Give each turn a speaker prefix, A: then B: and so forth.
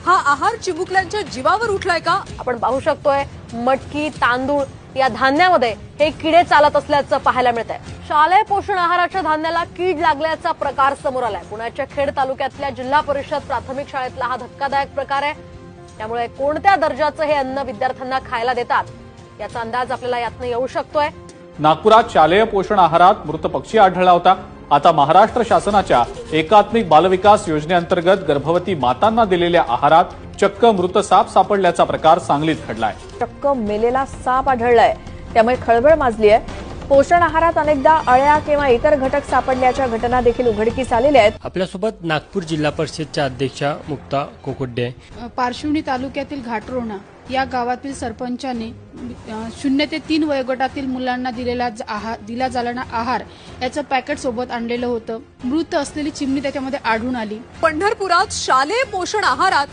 A: हा आहार चिमुकल्यांच्या जीवावर उठलाय का?
B: आपण पाहू शकतोय मटकी तांदूळ या धान्यामध्ये हे किडे चालत असल्याचं पाहायला मिळत आहे। शालेय पोषण आहाराच्या धान्याला कीड लागल्याचा प्रकार समोर आलाय। पुण्याच्या खेड तालुक्यातल्या जिल्हा परिषद प्राथमिक शाळेतला हा धक्कादायक प्रकार आहे। त्यामुळे कोणत्या दर्जाचं हे अन्न विद्यार्थ्यांना खायला देतात याचा अंदाज आपल्याला यातनं येऊ शकतोय।
C: नागपुरात शालेय पोषण आहारात मृत पक्षी आढळला होता। आता महाराष्ट्र शासनाच्या एकात्मिक बालविकास योजनेअंतर्गत गर्भवती मातांना दिलेल्या आहारात चक्क मृत साप सापडल्याचा प्रकार सांगलीत घडलाय।
D: चक्क मेलेला साप आढळलाय, त्यामुळे खळबळ माजली आहे। पोषण आहारात अनेकदा अळ्या किंवा इतर घटक सापडल्याच्या घटना देखील उघडकीस आलेल्या आहेत।
E: आपल्यासोबत नागपूर जिल्हा परिषदच्या अध्यक्षा मुक्ता कोकुड्डे।
F: पारशिवनी तालुक्यातील घाटरोणा या गावातील सरपंचाने 0 ते 3 वयोगटातील मुलांना दिला जाणारा आहार याचं पॅकेट सोबत आणलेलं होतं। मृत असलेली चिमणी त्याच्यामध्ये आढळून आली।
A: पंढरपुरात शालेय पोषण आहारात